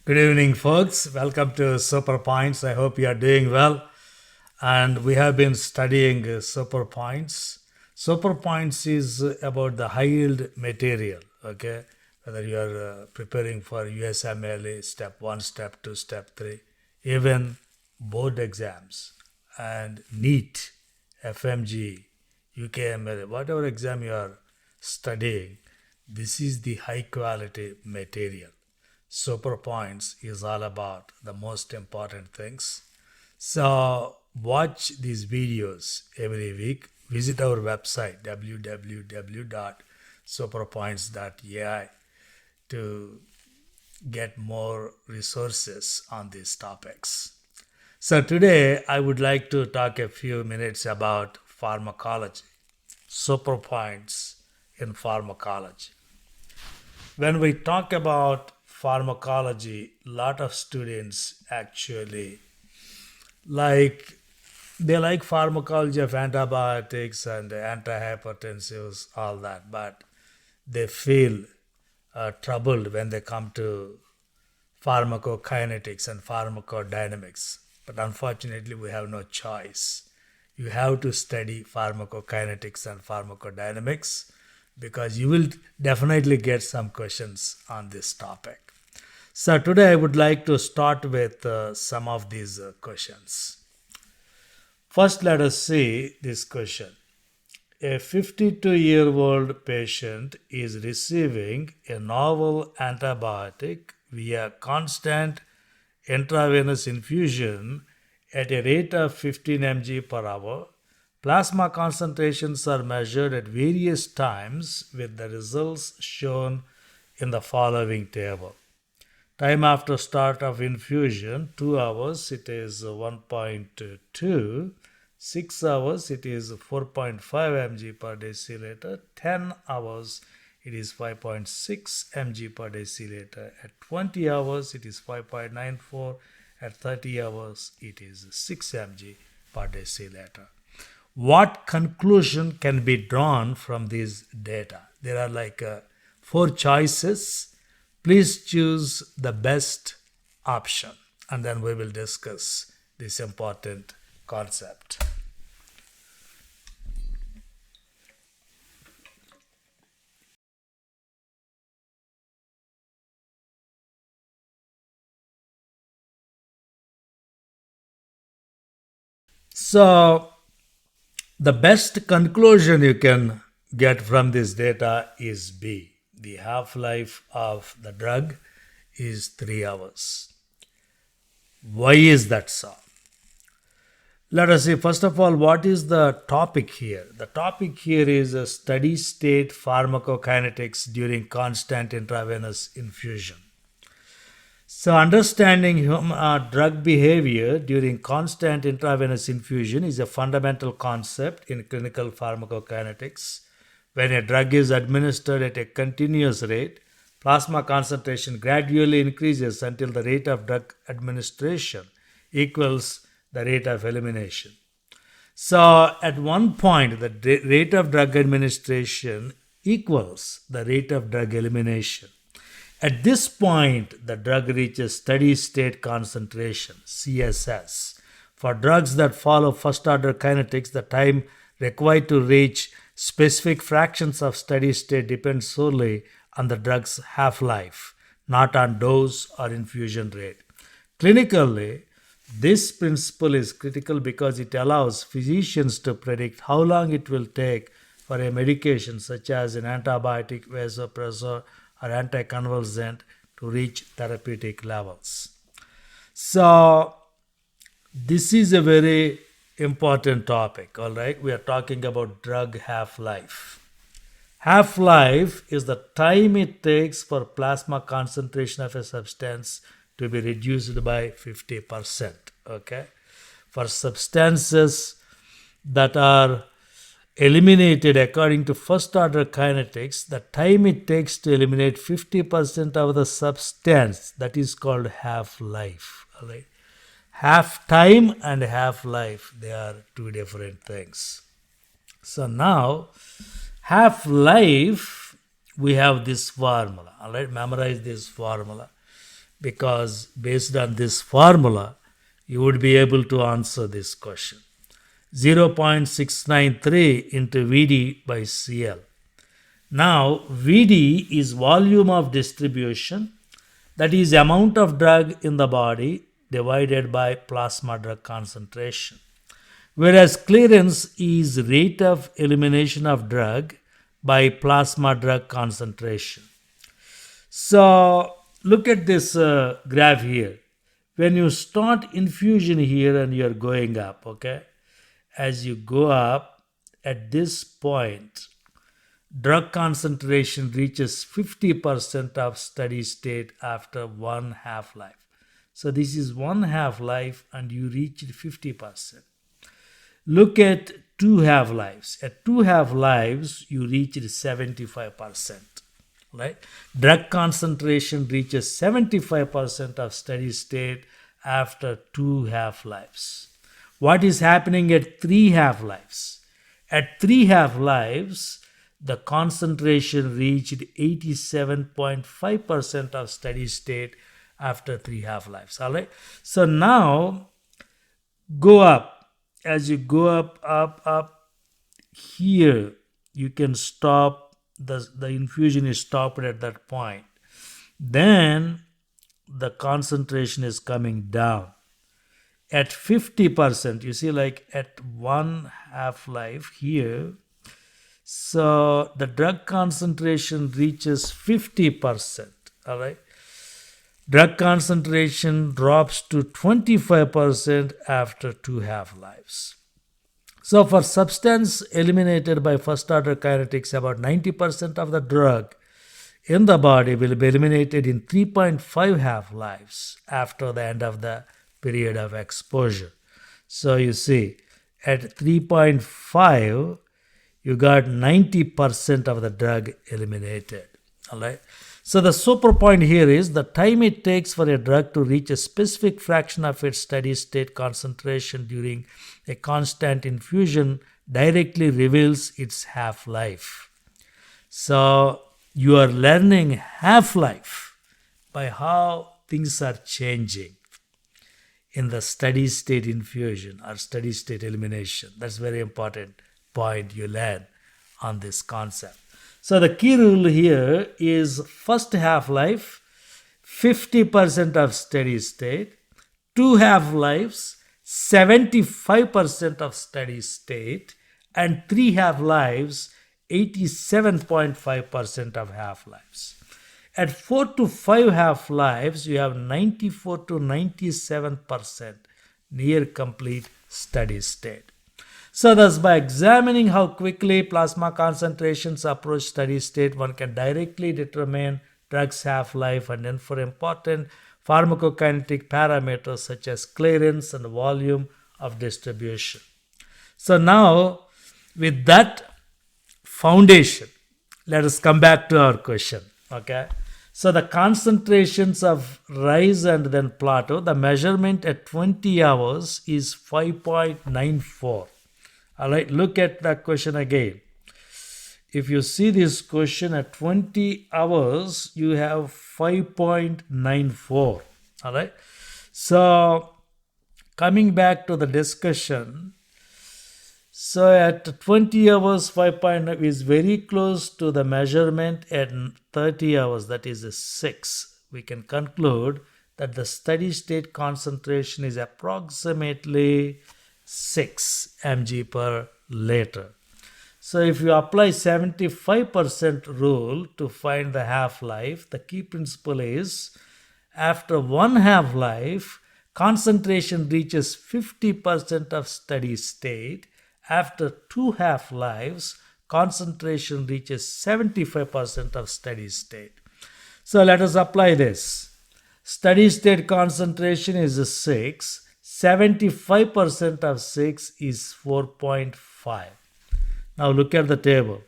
Good evening, folks. Welcome to Super Points. I hope you are doing well. And we have been studying Super Points. Super Points is about the high yield material, okay? Whether you are preparing for USMLE, step 1, step 2, step 3, even board exams and NEET, FMG, UKMLE, whatever exam you are studying, this is the high quality material. Super Points is all about the most important things. So watch these videos every week. Visit our website www.superpoints.ai to get more resources on these topics. So today I would like to talk a few minutes about pharmacology, super points in pharmacology. When we talk about pharmacology, a lot of students actually like they like pharmacology of antibiotics and antihypertensives, all that, but they feel troubled when they come to pharmacokinetics and pharmacodynamics. But unfortunately, we have no choice. You have to study pharmacokinetics and pharmacodynamics because you will definitely get some questions on this topic. So today I would like to start with some of these questions. First, let us see this question. A 52-year-old patient is receiving a novel antibiotic via constant intravenous infusion at a rate of 15 mg per hour. Plasma concentrations are measured at various times with the results shown in the following table. Time after start of infusion, 2 hours, it is 1.2. 6 hours, it is 4.5 mg per deciliter. 10 hours, it is 5.6 mg per deciliter. At 20 hours, it is 5.94. At 30 hours, it is 6 mg per deciliter. What conclusion can be drawn from these data? There are like 4 choices. Please choose the best option and then we will discuss this important concept. So, the best conclusion you can get from this data is B. The half-life of the drug is 3 hours. Why is that so? Let us see, first of all, what is the topic here? The topic here is a steady state pharmacokinetics during constant intravenous infusion. So, understanding drug behavior during constant intravenous infusion is a fundamental concept in clinical pharmacokinetics. When a drug is administered at a continuous rate, plasma concentration gradually increases until the rate of drug administration equals the rate of elimination. So, at one point, the rate of drug administration equals the rate of drug elimination. At this point, the drug reaches steady state concentration, CSS. For drugs that follow first order kinetics, the time required to reach specific fractions of steady state depends solely on the drug's half-life, not on dose or infusion rate. Clinically, this principle is critical because it allows physicians to predict how long it will take for a medication such as an antibiotic, vasopressor, or anticonvulsant to reach therapeutic levels. So, this is a very important topic, all right? We are talking about drug half-life. Half-life is the time it takes for plasma concentration of a substance to be reduced by 50%, okay? For substances that are eliminated according to first order kinetics, the time it takes to eliminate 50% of the substance, that is called half-life. All right? Half time and half life, they are two different things. So now, half life, we have this formula. All right, memorize this formula. because based on this formula, you would be able to answer this question. 0.693 into VD by CL. Now, VD is volume of distribution, that is amount of drug in the body divided by plasma drug concentration. Whereas clearance is rate of elimination of drug by plasma drug concentration. So look at this graph here. When you start infusion here and you're going up, okay? As you go up, at this point, drug concentration reaches 50% of steady state after one half-life. So this is one half-life and you reached 50%. Look at two half-lives. At two half-lives, you reached 75%. Right? Drug concentration reaches 75% of steady state after two half-lives. What is happening at three half-lives? At three half-lives, the concentration reached 87.5% of steady state after three half-lives. All right. So now go up. As you go up, here you can stop. The infusion is stopped at that point. Then the concentration is coming down. At 50%, you see, like at one half-life here, so the drug concentration reaches 50%. All right. Drug concentration drops to 25% after two half-lives. So for substance eliminated by first order kinetics, about 90% of the drug in the body will be eliminated in 3.5 half-lives after the end of the period of exposure. So you see, at 3.5, you got 90% of the drug eliminated. All right. So the super point here is the time it takes for a drug to reach a specific fraction of its steady state concentration during a constant infusion directly reveals its half-life. So you are learning half-life by how things are changing in the steady state infusion or steady state elimination. That's a very important point you learn on this concept. So the key rule here is first half-life, 50% of steady state, two half-lives, 75% of steady state, and three half-lives, 87.5% of half-lives. At 4 to 5 half-lives, you have 94 to 97% near complete steady state. So thus, by examining how quickly plasma concentrations approach steady state, one can directly determine drug's half-life and infer important pharmacokinetic parameters such as clearance and volume of distribution. So now, with that foundation, let us come back to our question. Okay. So the concentrations of rise and then plateau, the measurement at 20 hours is 5.94. All right, look at that question again. If you see this question at 20 hours, you have 5.94. All right. So coming back to the discussion, so at 20 hours, 5.9 is very close to the measurement at 30 hours, that is a 6. We can conclude that the steady state concentration is approximately 6 mg per liter. So if you apply 75% rule to find the half-life, the key principle is after one half-life, concentration reaches 50% of steady state. After two half-lives, concentration reaches 75% of steady state. So let us apply this. Steady state concentration is 6. 75% of 6 is 4.5. Now look at the table.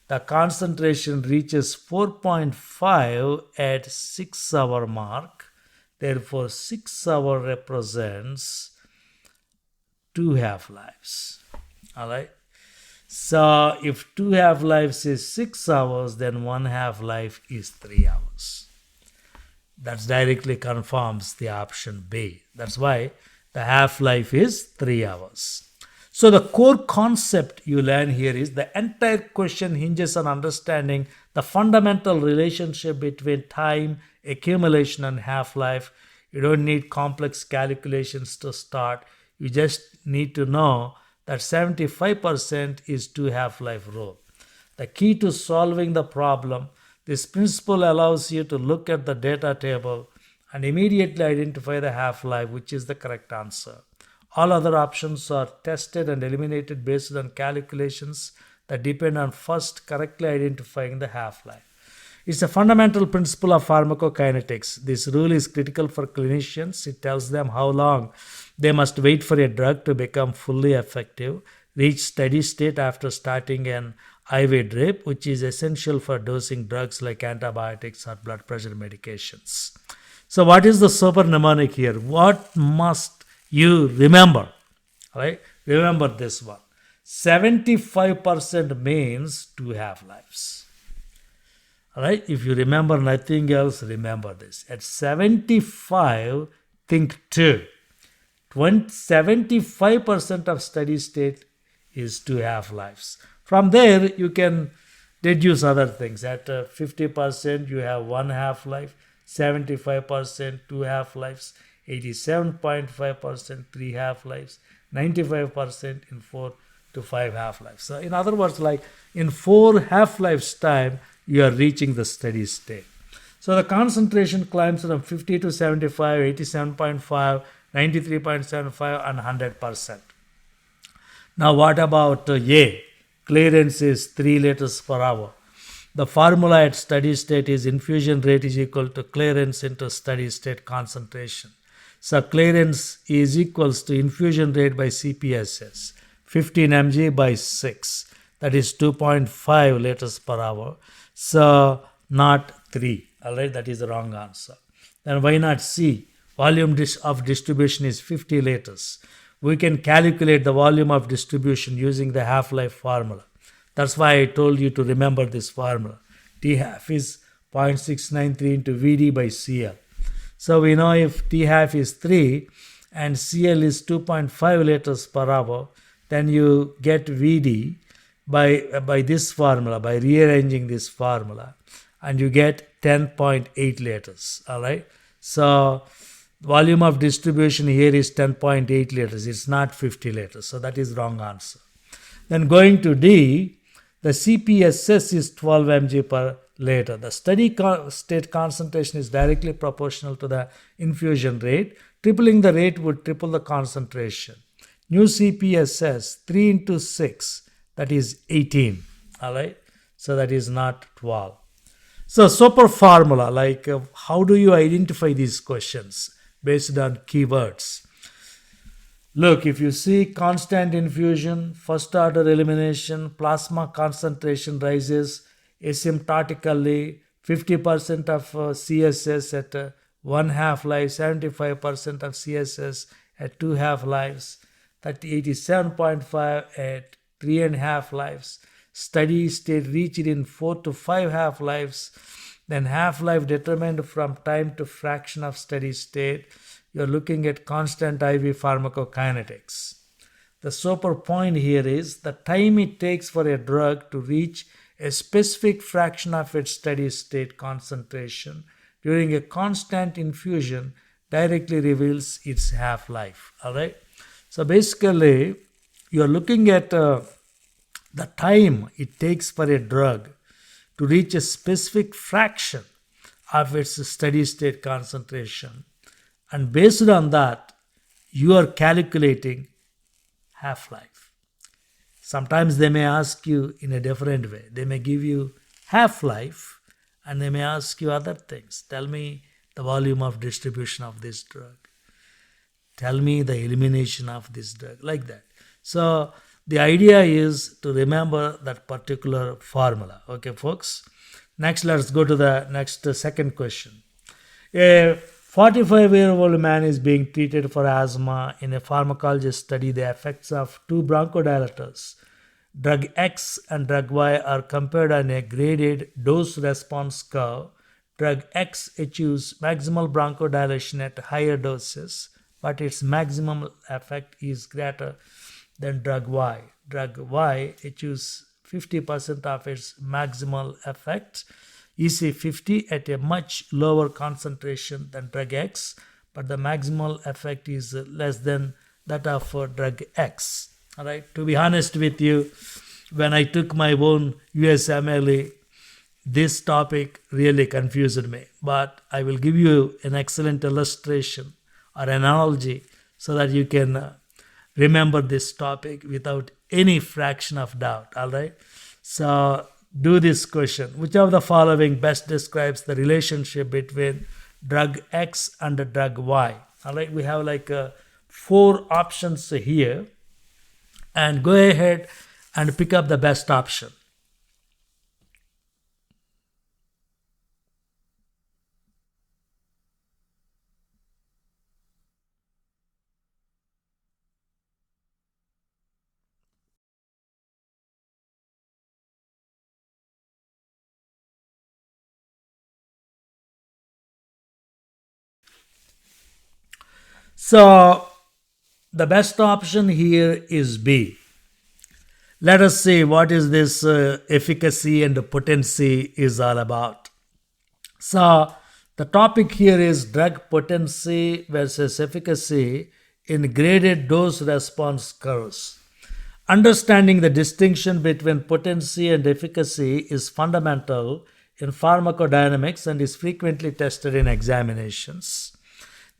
The concentration reaches 4.5 at 6 hour mark. Therefore, 6 hour represents 2 half-lives. All right. So if 2 half-lives is 6 hours, then 1 half-life is 3 hours. That directly confirms the option B. That's why the half-life is 3 hours. So the core concept you learn here is the entire question hinges on understanding the fundamental relationship between time, accumulation, and half-life. You don't need complex calculations to start. You just need to know that 75% is 2 half-life rule. The key to solving the problem, this principle allows you to look at the data table and immediately identify the half-life, which is the correct answer. All other options are tested and eliminated based on calculations that depend on first correctly identifying the half-life. It's a fundamental principle of pharmacokinetics. This rule is critical for clinicians. It tells them how long they must wait for a drug to become fully effective, reach steady state after starting an IV drip, which is essential for dosing drugs like antibiotics or blood pressure medications. So what is the super mnemonic here? What must you remember? Right? Remember this one. 75% means 2 half-lives. Alright, if you remember nothing else, remember this. At 75, think 2. 75% of steady state is 2 half-lives. From there, you can deduce other things. At 50%, you have 1 half-life, 75%, 2 half-lives, 87.5%, 3 half-lives, 95% in 4 to 5 half-lives. So in other words, like in 4 half-lives time, you are reaching the steady state. So the concentration climbs from 50 to 75, 87.5, 93.75 and 100%. Now what about A? Clearance is 3 liters per hour. The formula at steady state is infusion rate is equal to clearance into steady state concentration. So clearance is equals to infusion rate by CPSS, 15 mg by 6. That is 2.5 liters per hour. So not 3. Alright, that is the wrong answer. Then why not C? Volume of distribution is 50 liters. We can calculate the volume of distribution using the half-life formula. That's why I told you to remember this formula. T half is 0.693 into VD by CL. So we know if T half is 3 and CL is 2.5 liters per hour, then you get VD by this formula, by rearranging this formula, and you get 10.8 liters. Alright. So volume of distribution here is 10.8 liters. It's not 50 liters. So that is wrong answer. Then going to D, the CPSS is 12 mg per liter. The steady state concentration is directly proportional to the infusion rate. Tripling the rate would triple the concentration. New CPSS 3 into 6, that is 18. Alright. So that is not 12. So super formula, like how do you identify these questions based on keywords? Look, if you see constant infusion, first order elimination, plasma concentration rises asymptotically, 50% of CSS at 1 half-life, 75% of CSS at 2 half-lives, 87.5 at 3.5 half-lives, steady state reached in 4 to 5 half-lives, then half-life determined from time to fraction of steady state. You're looking at constant IV pharmacokinetics. The super point here is the time it takes for a drug to reach a specific fraction of its steady state concentration during a constant infusion directly reveals its half-life. Alright? So basically, you're looking at the time it takes for a drug to reach a specific fraction of its steady state concentration. And based on that, you are calculating half-life. Sometimes they may ask you in a different way. They may give you half-life and they may ask you other things. Tell me the volume of distribution of this drug. Tell me the elimination of this drug, like that. So the idea is to remember that particular formula. Okay, folks? Next, let's go to the second question. A 45-year-old man is being treated for asthma. In a pharmacology study, the effects of 2 bronchodilators, drug X and drug Y, are compared on a graded dose-response curve Drug X achieves maximal bronchodilation at higher doses, but its maximum effect is greater than drug Y. Drug Y achieves 50% of its maximal effect, EC50, at a much lower concentration than drug X, but the maximal effect is less than that of drug X. All right. To be honest with you, when I took my own USMLE, this topic really confused me. But I will give you an excellent illustration or analogy so that you can remember this topic without any fraction of doubt. All right. So do this question. Which of the following best describes the relationship between drug X and the drug Y? All right. We have like 4 options here, and go ahead and pick up the best option. So the best option here is B. Let us see what is this efficacy and potency is all about. So the topic here is drug potency versus efficacy in graded dose response curves. Understanding the distinction between potency and efficacy is fundamental in pharmacodynamics and is frequently tested in examinations.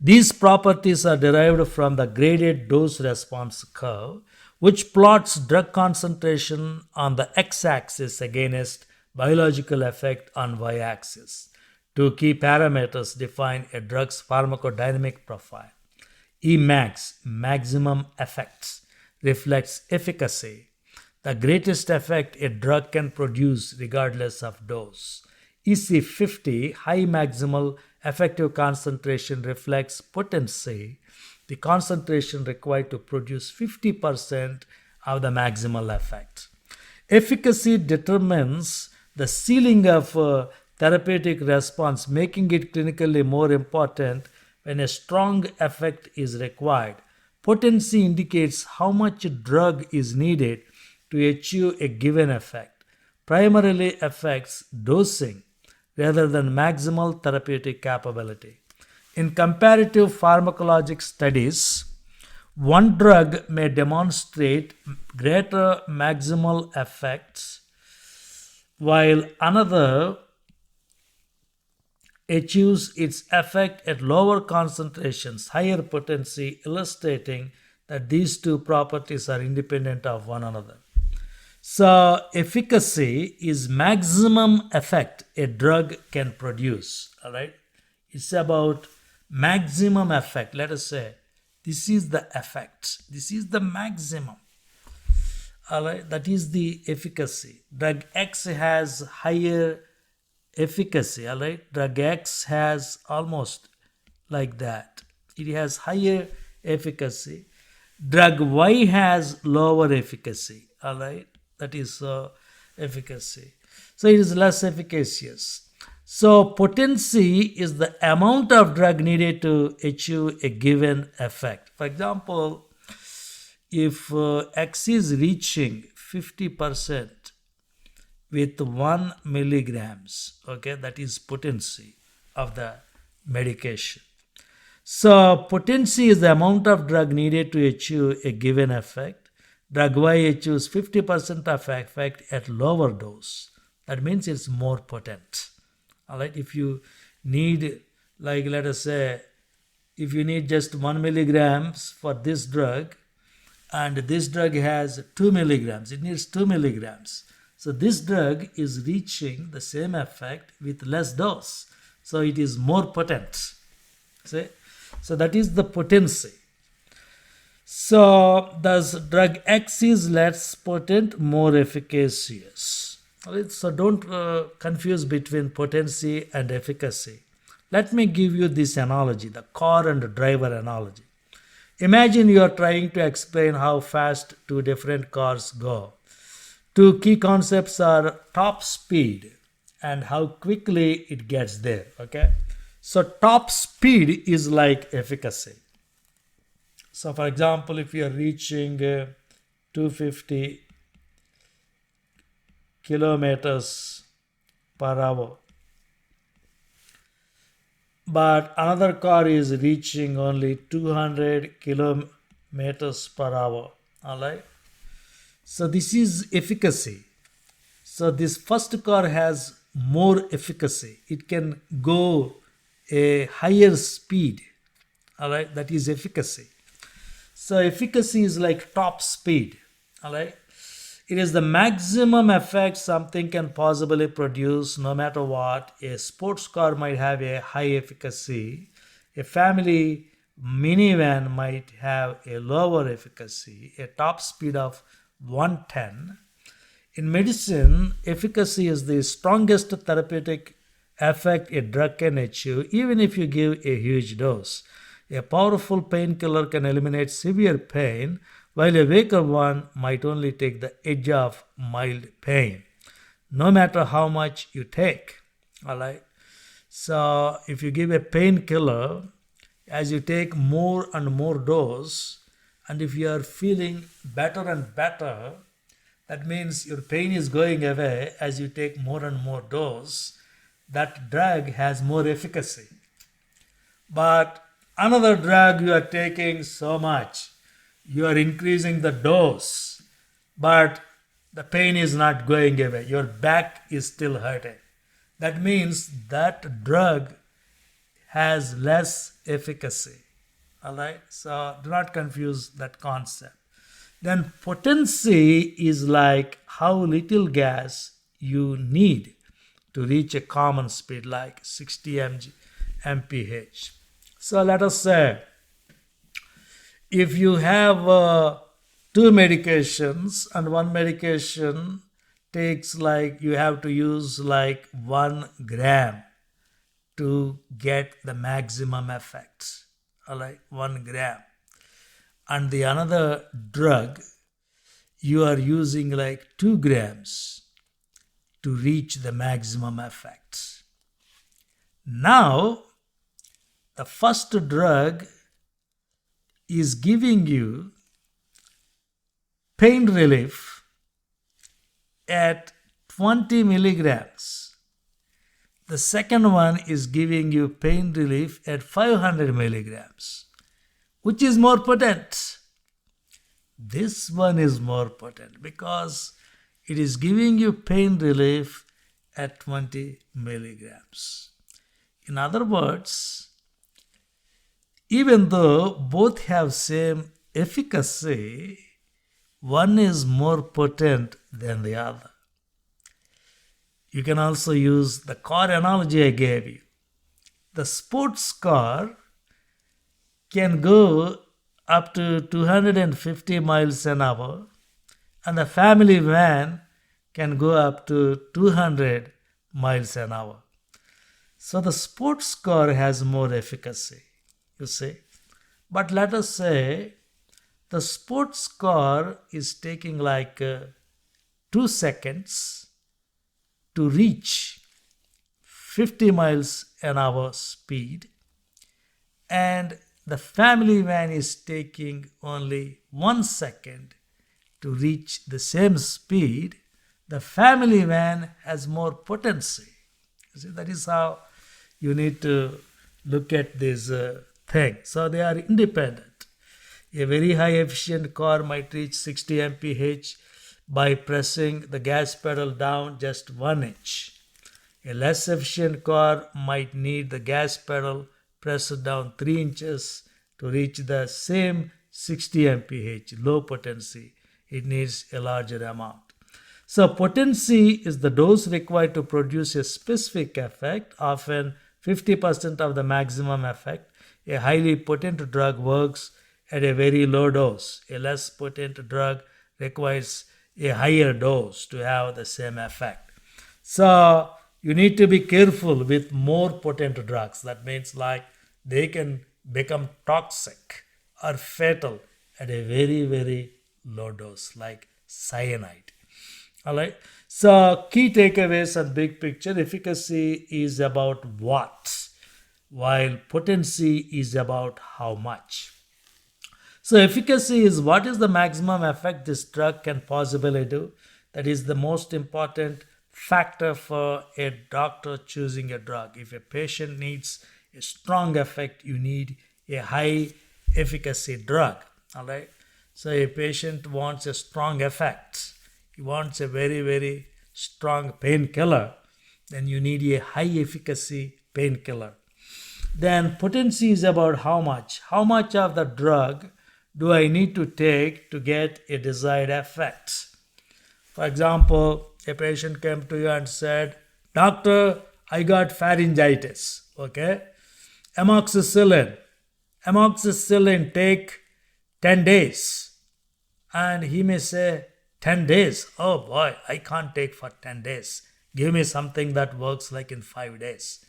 These properties are derived from the graded dose response curve, which plots drug concentration on the x-axis against biological effect on y-axis. 2 key parameters define a drug's pharmacodynamic profile. Emax, maximum effects, reflects efficacy, the greatest effect a drug can produce regardless of dose. EC50, high maximal effective concentration, reflects potency, the concentration required to produce 50% of the maximal effect. Efficacy determines the ceiling of therapeutic response, making it clinically more important when a strong effect is required. Potency indicates how much drug is needed to achieve a given effect, primarily affects dosing rather than maximal therapeutic capability. In comparative pharmacologic studies, one drug may demonstrate greater maximal effects while another achieves its effect at lower concentrations, higher potency, illustrating that these 2 properties are independent of one another. So, efficacy is maximum effect a drug can produce. All right, it's about maximum effect. Let us say this is the effect, this is the maximum. All right, that is the efficacy. Drug X has higher efficacy. All right, drug X has almost like that, it has higher efficacy. Drug Y has lower efficacy. All right, that is efficacy, so it is less efficacious. So potency is the amount of drug needed to achieve a given effect. For example, if X is reaching 50% with 1 milligrams, okay, that is potency of the medication. So potency is the amount of drug needed to achieve a given effect. Drug Y achieves 50% of effect at lower dose. That means it's more potent. All right, if you need, like let us say, if you need just 1 milligrams for this drug, and this drug has 2 milligrams, it needs 2 milligrams. So this drug is reaching the same effect with less dose. So it is more potent. See? So that is the potency. So thus drug X is less potent, more efficacious. Alright, so don't confuse between potency and efficacy. Let me give you this analogy, the car and driver analogy. Imagine you are trying to explain how fast 2 different cars go. 2 key concepts are top speed and how quickly it gets there. Okay, so top speed is like efficacy. So for example, if you are reaching 250 kilometers per hour, but another car is reaching only 200 kilometers per hour. All right, so this is efficacy. So this first car has more efficacy. It can go a higher speed. All right, that is efficacy. So efficacy is like top speed. All right, it is the maximum effect something can possibly produce no matter what. A sports car might have a high efficacy. A family minivan might have a lower efficacy, a top speed of 110. In medicine, efficacy is the strongest therapeutic effect a drug can achieve, even if you give a huge dose. A powerful painkiller can eliminate severe pain, while a weaker one might only take the edge off mild pain, no matter how much you take. All right. So, if you give a painkiller, as you take more and more dose, and if you are feeling better and better, that means your pain is going away as you take more and more dose. That drug has more efficacy. But another drug you are taking so much, you are increasing the dose, but the pain is not going away. Your back is still hurting. That means that drug has less efficacy. All right? So do not confuse that concept. Then potency is like how little gas you need to reach a common speed like 60 mph. So let us say if you have two medications and one medication takes like you have to use like 1 gram to get the maximum effects. All right, 1 gram. And the another drug, you are using like 2 grams to reach the maximum effects. Now, the first drug is giving you pain relief at 20 milligrams. The second one is giving you pain relief at 500 milligrams. Which is more potent? This one is more potent because it is giving you pain relief at 20 milligrams. In other words, even though both have same efficacy, one is more potent than the other. You can also use the car analogy I gave you. The sports car can go up to 250 miles an hour, and the family van can go up to 200 miles an hour. So the sports car has more efficacy, you see. But let us say the sports car is taking like 2 seconds to reach 50 miles an hour speed, and the family van is taking only 1 second to reach the same speed. The family van has more potency. You see, that is how you need to look at this thing. So they are independent. A very high efficient car might reach 60 mph by pressing the gas pedal down just 1 inch. A less efficient car might need the gas pedal pressed down 3 inches to reach the same 60 mph, low potency. It needs a larger amount. So potency is the dose required to produce a specific effect, often 50% of the maximum effect. A highly potent drug works at a very low dose. A less potent drug requires a higher dose to have the same effect. So you need to be careful with more potent drugs. That means like they can become toxic or fatal at a very, very low dose, like cyanide. All right. So, key takeaways and big picture: efficacy is about what, while potency is about how much. So, efficacy is what is the maximum effect this drug can possibly do. That is the most important factor for a doctor choosing a drug. If a patient needs a strong effect, you need a high efficacy drug. All right. So, a patient wants a strong effect, he wants a very, very strong painkiller, then you need a high efficacy painkiller. Then potency is about how much. How much of the drug do I need to take to get a desired effect? For example, a patient came to you and said, Doctor, I got pharyngitis. Okay. Amoxicillin. Amoxicillin take 10 days. And he may say, 10 days? Oh boy, I can't take for 10 days. Give me something that works like in 5 days.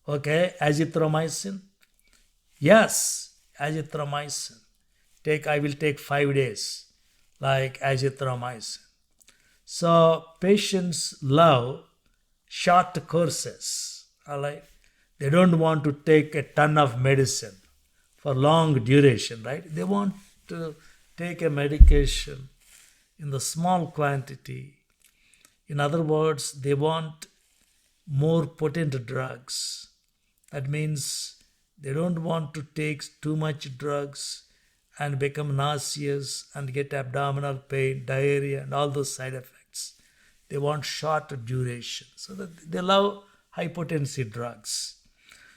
Okay, azithromycin? Yes, azithromycin. I will take 5 days, like azithromycin. So patients love short courses. All right, they don't want to take a ton of medicine for long duration, right? They want to take a medication in the small quantity. In other words, they want more potent drugs. That means they don't want to take too much drugs and become nauseous and get abdominal pain, diarrhea, and all those side effects. They want short duration. So that they love high potency drugs.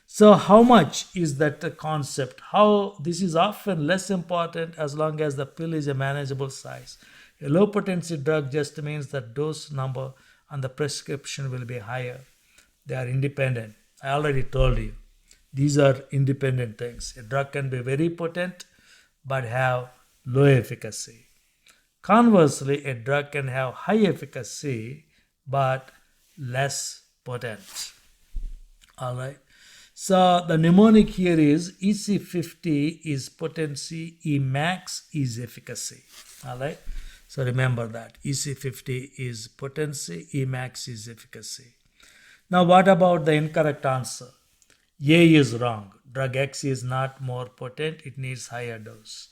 So how much is that concept? How this is often less important as long as the pill is a manageable size. A low potency drug just means the dose number and the prescription will be higher. They are independent. I already told you. These are independent things. A drug can be very potent but have low efficacy. Conversely, a drug can have high efficacy but less potent. All right. So the mnemonic here is EC50 is potency, Emax is efficacy. All right. So remember that EC50 is potency, Emax is efficacy. Now what about the incorrect answer? A is wrong. Drug X is not more potent, it needs higher dose.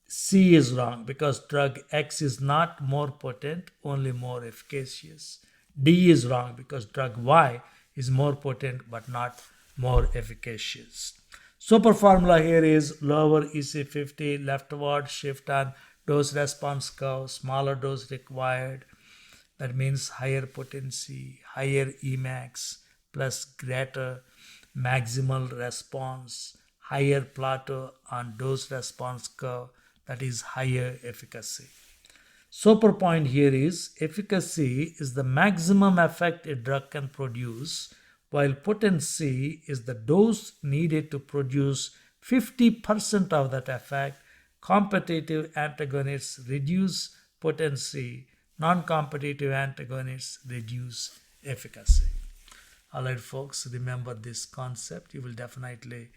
C is wrong because drug X is not more potent, only more efficacious. D is wrong because drug Y is more potent but not more efficacious. Super formula here is lower EC50, leftward shift on dose response curve, smaller dose required. That means higher potency, higher Emax plus greater maximal response, higher plateau on dose response curve, that is higher efficacy. Super point here is efficacy is the maximum effect a drug can produce, while potency is the dose needed to produce 50% of that effect. Competitive antagonists reduce potency, non-competitive antagonists reduce efficacy. All right, folks, remember this concept. You will definitely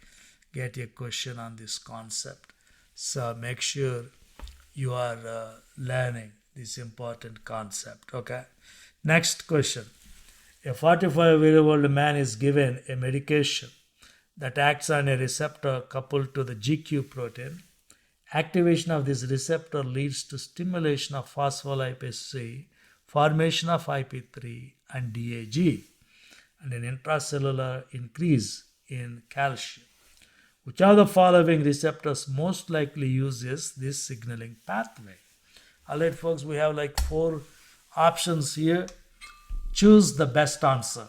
get a question on this concept. So make sure you are learning this important concept. Okay. Next question. A 45-year-old man is given a medication that acts on a receptor coupled to the GQ protein. Activation of this receptor leads to stimulation of phospholipase C, formation of IP3 and DAG, and an intracellular increase in calcium. Which of the following receptors most likely uses this signaling pathway? Alright, folks, we have like 4 options here. Choose the best answer.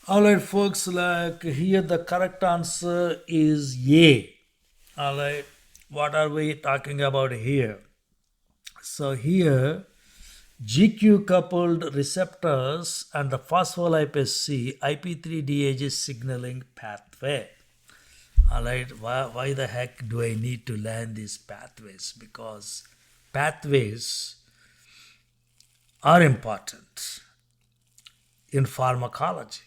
Alright, folks, like here the correct answer is A. Alright, what are we talking about here? So here GQ coupled receptors and the phospholipase C, IP3-DAG signaling pathway. Alright, why the heck do I need to learn these pathways? Because pathways are important in pharmacology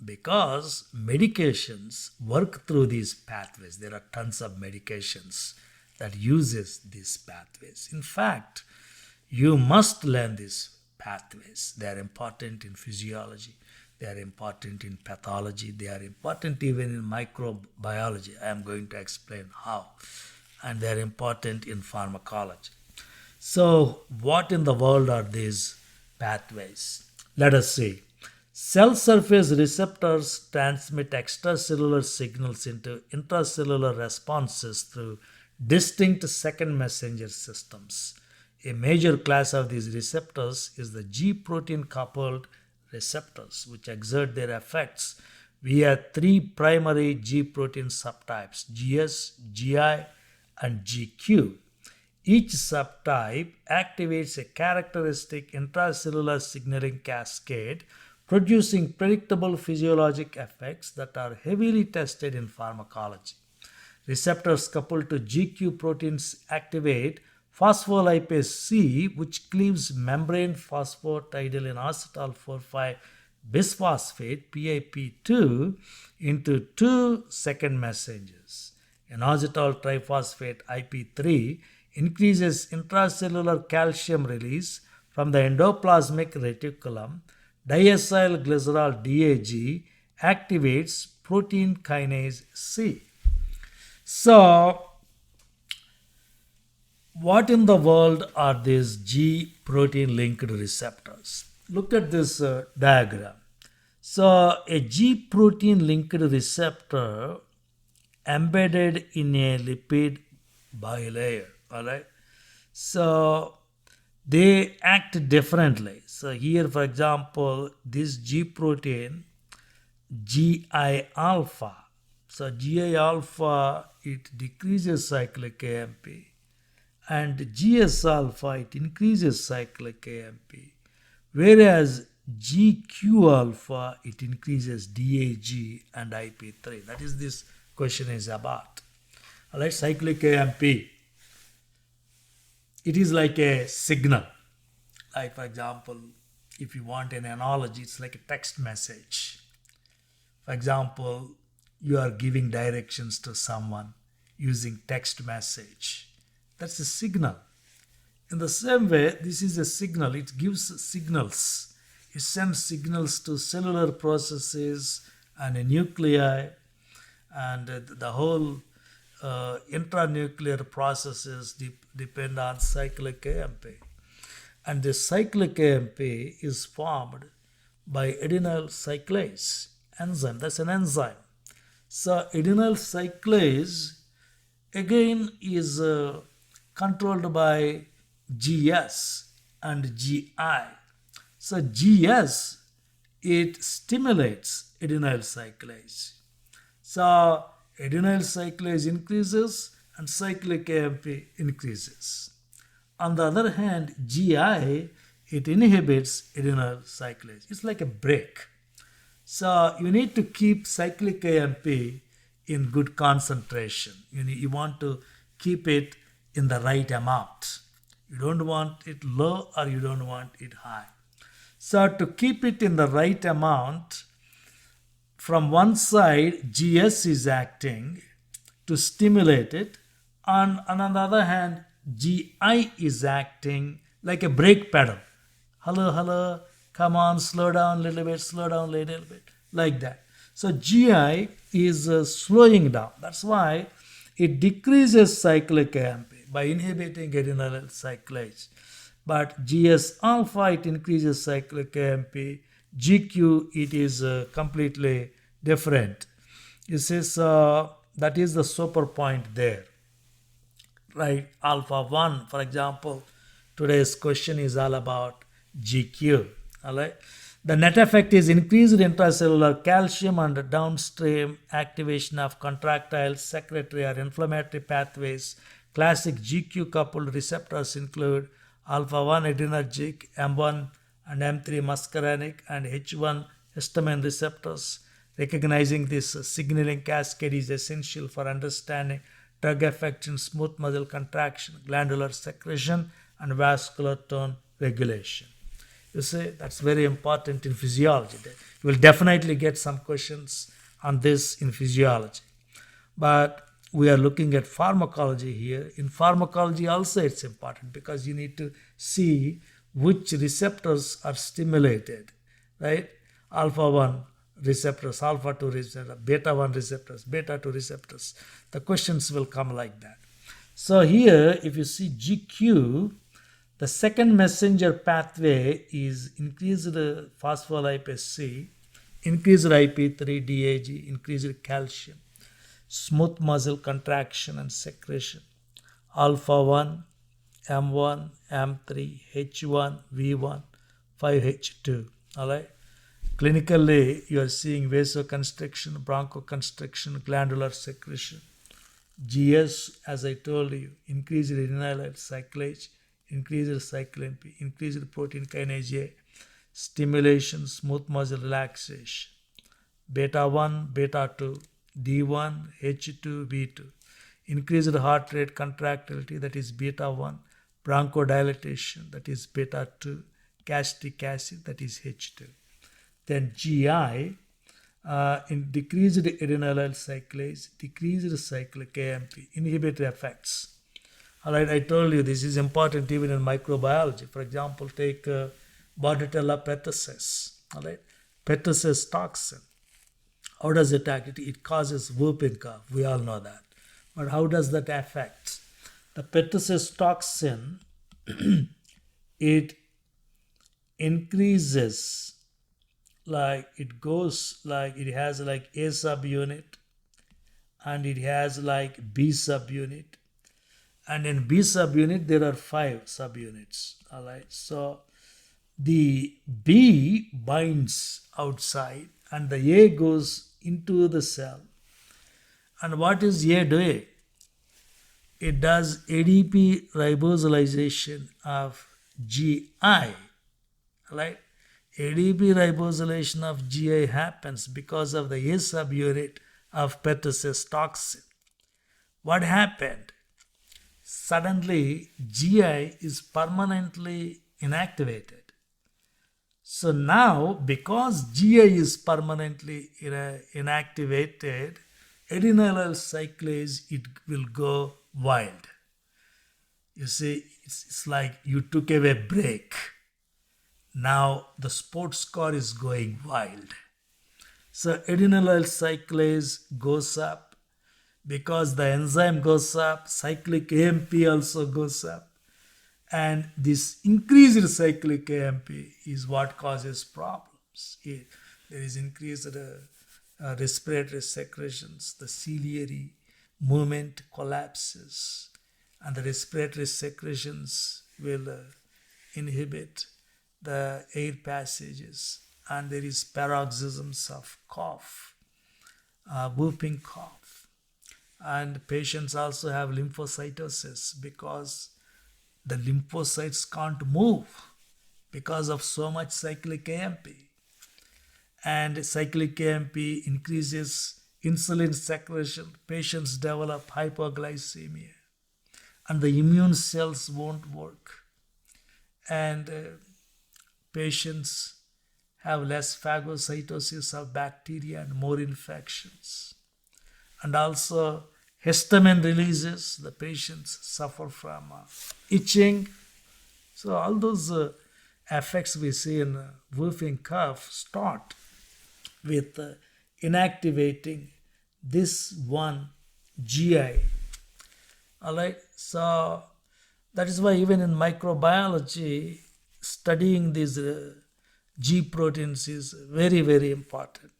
because medications work through these pathways. There are tons of medications that uses these pathways. In fact, you must learn these pathways. They are important in physiology. They are important in pathology. They are important even in microbiology. I am going to explain how. And they are important in pharmacology. So, what in the world are these pathways? Let us see. Cell surface receptors transmit extracellular signals into intracellular responses through distinct second messenger systems. A major class of these receptors is the G protein coupled receptors, which exert their effects via three primary G protein subtypes: GS, GI, and GQ. Each subtype activates a characteristic intracellular signaling cascade, producing predictable physiologic effects that are heavily tested in pharmacology. Receptors coupled to GQ proteins activate phospholipase C, which cleaves membrane phosphatidylinositol 4,5-bisphosphate PIP2 into two second messengers. Inositol triphosphate IP3 increases intracellular calcium release from the endoplasmic reticulum. Diacyl glycerol DAG activates protein kinase C. So, what in the world are these G protein linked receptors? Look at this diagram. So, a G protein linked receptor embedded in a lipid bilayer. All right. So, they act differently. So, here, for example, this G protein, GI alpha. So, GI alpha, it decreases cyclic AMP, and GS alpha, it increases cyclic AMP, whereas GQ alpha, it increases DAG and IP3. That is this question is about. All right, cyclic AMP, it is like a signal. Like, for example, if you want an analogy, it's like a text message. For example, you are giving directions to someone using text message. That's a signal. In the same way, this is a signal. It gives signals. It sends signals to cellular processes and a nuclei, and the whole intranuclear processes depend on cyclic AMP. And the cyclic AMP is formed by adenyl cyclase enzyme. That's an enzyme. So adenyl cyclase again is controlled by GS and GI. So GS, it stimulates adenyl cyclase. So adenyl cyclase increases and cyclic AMP increases. On the other hand, GI, it inhibits adenyl cyclase. It's like a brake. So you need to keep cyclic AMP in good concentration. You want to keep it in the right amount. You don't want it low or you don't want it high. So to keep it in the right amount, from one side, GS is acting to stimulate it, and on the other hand, GI is acting like a brake pedal. Hello, come on, slow down a little bit, like that. So GI is slowing down. That's why it decreases cyclic AMP by inhibiting adenyl cyclase. But GS alpha, it increases cyclic AMP. GQ, it is completely different. This is that is the super point there, right? Alpha 1, for example, today's question is all about GQ. All right. The net effect is increased intracellular calcium and downstream activation of contractile, secretory, or inflammatory pathways. Classic GQ coupled receptors include alpha 1 adrenergic, M1 and M3 muscarinic, and H1 histamine receptors. Recognizing this signaling cascade is essential for understanding drug effect in smooth muscle contraction, glandular secretion, and vascular tone regulation. You see, that's very important in physiology. You will definitely get some questions on this in physiology. But we are looking at pharmacology here. In pharmacology also it's important because you need to see which receptors are stimulated, right? Alpha 1 receptors, alpha 2 receptors, beta 1 receptors, beta 2 receptors. The questions will come like that. So here, if you see GQ, the second messenger pathway is increased phospholipase C, increased IP3 DAG, increased calcium, smooth muscle contraction and secretion, alpha 1, M1, M3, H1, V1, 5H2. All right. Clinically, you are seeing vasoconstriction, bronchoconstriction, glandular secretion. GS, as I told you, increased renyl cyclase, increased cyclin P, increased protein kinase A, stimulation, smooth muscle relaxation. Beta 1, beta 2, D1, H2, V2. Increased heart rate contractility, that is beta 1, bronchodilation, that is beta 2, gastric acid, that is H2. Then GI, in decreased adenylyl cyclase, decreased cyclic AMP, inhibitory effects. All right, I told you this is important even in microbiology. For example, take Bordetella pertussis. All right, pertussis toxin. How does it act? It causes whooping cough. We all know that. But how does that affect? The pertussis toxin, it increases, like it goes, like it has like A subunit and it has like B subunit. And in B subunit, there are 5 subunits. All right. So the B binds outside and the A goes into the cell. And what is A doing? It does ADP ribosylation of GI. Right? ADP ribosylation of GI happens because of the A subunit of pertussis toxin. What happened? Suddenly, GI is permanently inactivated. So now, because GI is permanently inactivated, adenylyl cyclase, it will go wild. You see, it's like you took away a break. Now the sports car is going wild. So adenylyl cyclase goes up. Because the enzyme goes up, cyclic AMP also goes up. And this increased cyclic AMP is what causes problems. There is increased respiratory secretions, the ciliary movement collapses, and the respiratory secretions will inhibit the air passages, and there is paroxysms of cough, whooping cough. And patients also have lymphocytosis because the lymphocytes can't move because of so much cyclic AMP. And cyclic AMP increases insulin secretion. Patients develop hypoglycemia. And the immune cells won't work. And patients have less phagocytosis of bacteria and more infections. And also histamine releases, the patients suffer from itching. So all those effects we see in whooping cough start with inactivating this one GI. All right. So that is why even in microbiology, studying these G proteins is very, very important.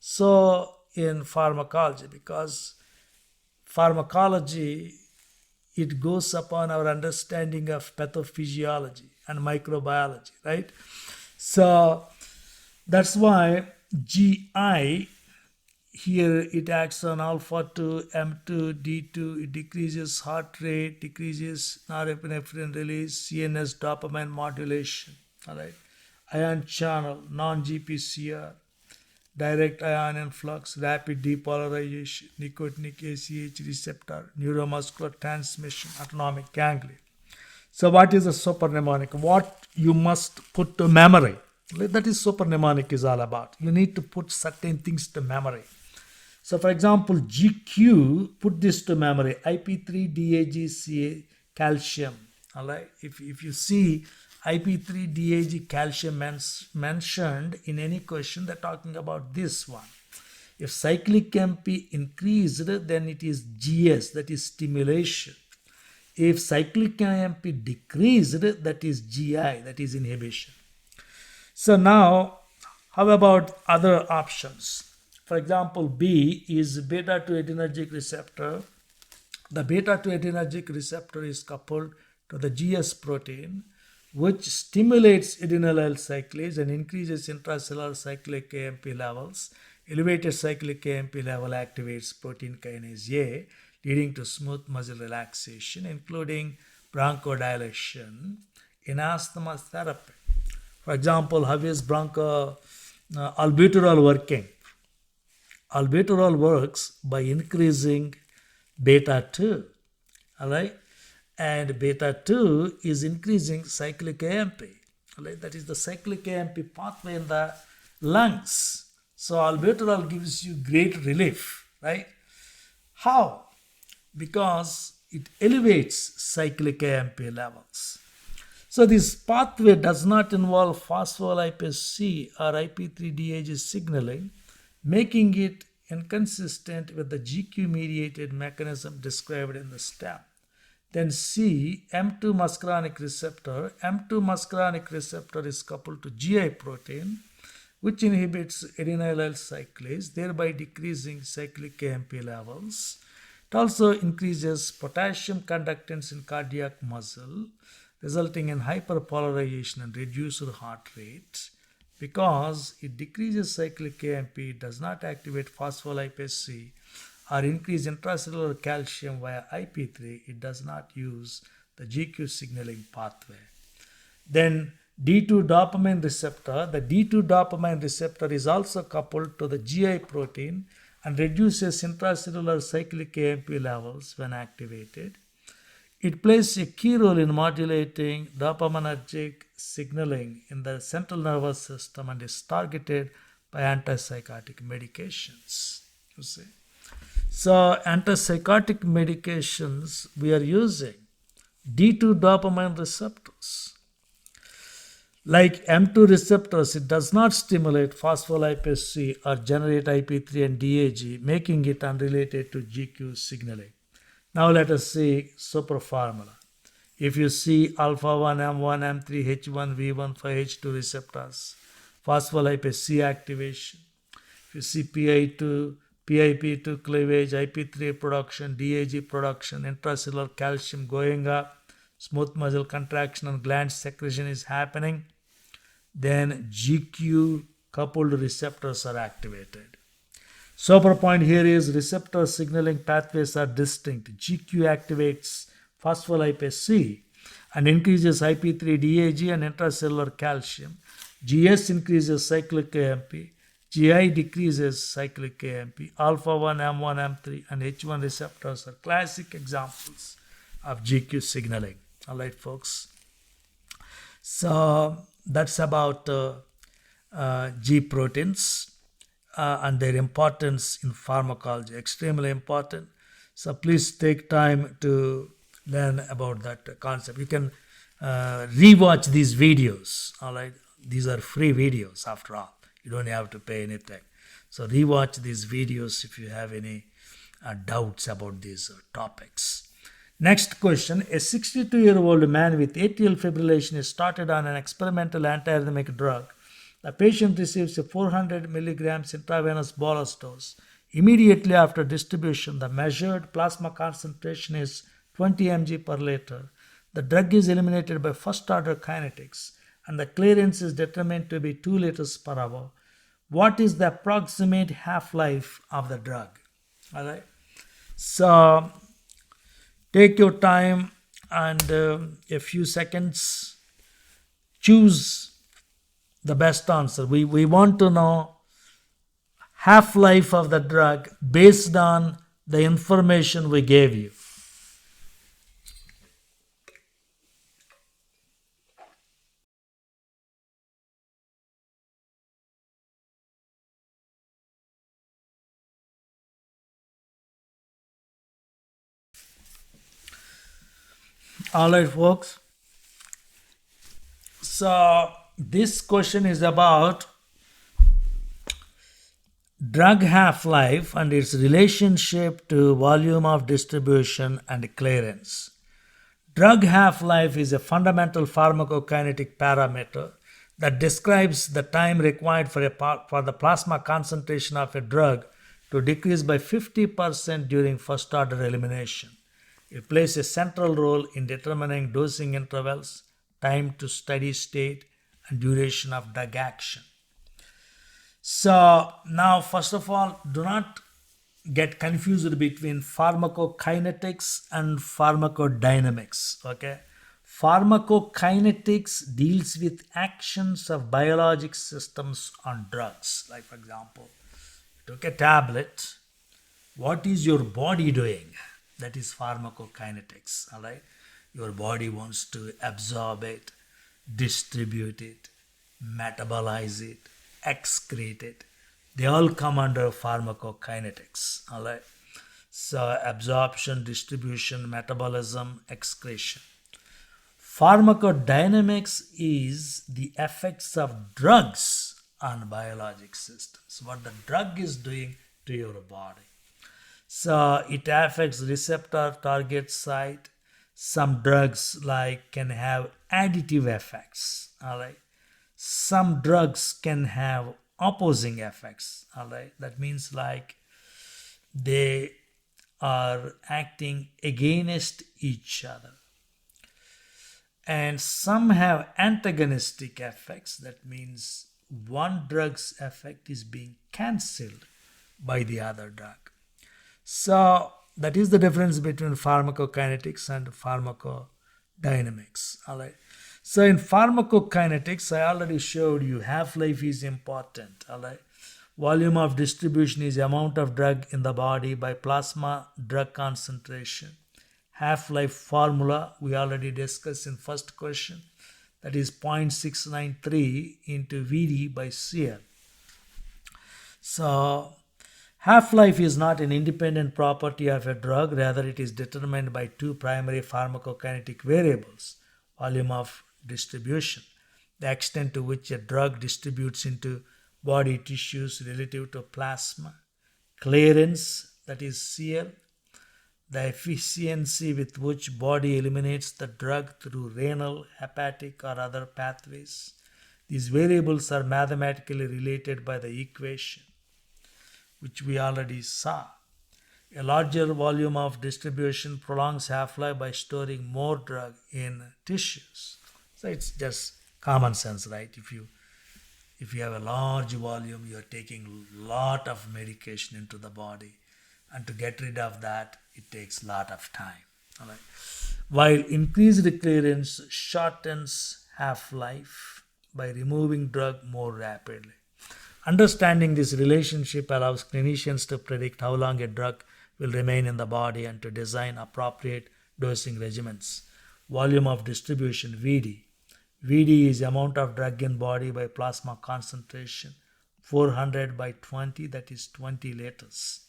So in pharmacology, because pharmacology, it goes upon our understanding of pathophysiology and microbiology, right? So that's why GI here, it acts on alpha 2, M2, D2, it decreases heart rate, decreases norepinephrine release, CNS dopamine modulation, all right? Ion channel, non-GPCR, direct ion influx, rapid depolarization, nicotinic ACH receptor, neuromuscular transmission, autonomic ganglia. So what is a supernamonic? What you must put to memory. That is supernamonic is all about. You need to put certain things to memory. So for example, GQ, put this to memory, IP3DAGCA calcium. All right. If you see IP3DAG calcium mentioned in any question, they're talking about this one. If cyclic MP increased, then it is GS, that is stimulation. If cyclic MP decreased, that is GI, that is inhibition. So now, how about other options? For example, B is beta 2 adrenergic receptor. The beta 2 adrenergic receptor is coupled to the GS protein, which stimulates adenylyl cyclase and increases intracellular cyclic AMP levels. Elevated cyclic AMP level activates protein kinase A, leading to smooth muscle relaxation, including bronchodilation in asthma therapy. For example, how is albuterol working? Albuterol works by increasing beta 2, all right? And beta 2 is increasing cyclic AMP, all right? That is the cyclic AMP pathway in the lungs. So albuterol gives you great relief, right? How? Because it elevates cyclic AMP levels. So this pathway does not involve phospholipase C or IP3DAG signaling, making it inconsistent with the GQ-mediated mechanism described in the step. Then C, M2 muscarinic receptor. M2 muscarinic receptor is coupled to GI protein, which inhibits adenylyl cyclase, thereby decreasing cyclic AMP levels. It also increases potassium conductance in cardiac muscle, resulting in hyperpolarization and reduced heart rate. Because it decreases cyclic AMP, it does not activate phospholipase C or increase intracellular calcium via IP3, it does not use the GQ signaling pathway. Then D2 dopamine receptor. The D2 dopamine receptor is also coupled to the GI protein and reduces intracellular cyclic AMP levels when activated. It plays a key role in modulating dopaminergic signaling in the central nervous system and is targeted by antipsychotic medications. You see. So antipsychotic medications we are using D2 dopamine receptors. Like M2 receptors, it does not stimulate phospholipase C or generate IP3 and DAG, making it unrelated to GQ signaling. Now let us see super formula. If you see alpha 1, M1, M3, H1, V1 for H2 receptors, phospholipase C activation. If you see PI2, PIP2 cleavage, IP3 production, DAG production, intracellular calcium going up, smooth muscle contraction and gland secretion is happening, then GQ coupled receptors are activated. Super point here is receptor signaling pathways are distinct. GQ activates phospholipase C and increases IP3 DAG and intracellular calcium. GS increases cyclic AMP. GI decreases cyclic AMP. Alpha 1, M1, M3 and H1 receptors are classic examples of GQ signaling. All right, folks. So that's about G proteins. And their importance in pharmacology, extremely important. So please take time to learn about that concept. You can rewatch these videos, all right? These are free videos after all. You don't have to pay anything. So rewatch these videos if you have any doubts about these topics. Next question. A 62-year-old man with atrial fibrillation is started on an experimental antiarrhythmic drug. The patient receives a 400 milligrams intravenous bolus dose. Immediately after distribution, the measured plasma concentration is 20 mg per liter. The drug is eliminated by first-order kinetics, and the clearance is determined to be 2 liters per hour. What is the approximate half-life of the drug? All right. So take your time and a few seconds. Choose the best answer. We want to know half-life of the drug based on the information we gave you. All right, folks. So this question is about drug half-life and its relationship to volume of distribution and clearance. Drug half-life is a fundamental pharmacokinetic parameter that describes the time required for the plasma concentration of a drug to decrease by 50% during first-order elimination. It plays a central role in determining dosing intervals, time to steady state, and duration of drug action. So now, first of all, do not get confused between pharmacokinetics and pharmacodynamics. Okay, pharmacokinetics deals with actions of biologic systems on drugs. Like, for example, you took a tablet. What is your body doing? That is pharmacokinetics. All right, your body wants to absorb it, distribute it, metabolize it, excrete it. They all come under pharmacokinetics. All right. So absorption, distribution, metabolism, excretion. Pharmacodynamics is the effects of drugs on biologic systems. What the drug is doing to your body. So it affects receptor target site. Some drugs can have additive effects. All right. Some drugs can have opposing effects. All right. That means they are acting against each other. And some have antagonistic effects. That means one drug's effect is being cancelled by the other drug. So that is the difference between pharmacokinetics and pharmacodynamics. All right. So in pharmacokinetics, I already showed you half-life is important. All right. Volume of distribution is amount of drug in the body by plasma drug concentration. Half-life formula we already discussed in first question. That is 0.693 into Vd by Cl. So half-life is not an independent property of a drug. Rather, it is determined by two primary pharmacokinetic variables. Volume of distribution, the extent to which a drug distributes into body tissues relative to plasma. Clearance, that is Cl, the efficiency with which body eliminates the drug through renal, hepatic, or other pathways. These variables are mathematically related by the equation, which we already saw. A larger volume of distribution prolongs half-life by storing more drug in tissues. So it's just common sense, right? If you have a large volume, you are taking a lot of medication into the body. And to get rid of that, it takes a lot of time. All right. While increased clearance shortens half-life by removing drug more rapidly. Understanding this relationship allows clinicians to predict how long a drug will remain in the body and to design appropriate dosing regimens. Volume of distribution, Vd. Vd is amount of drug in body by plasma concentration, 400 by 20, that is 20 liters.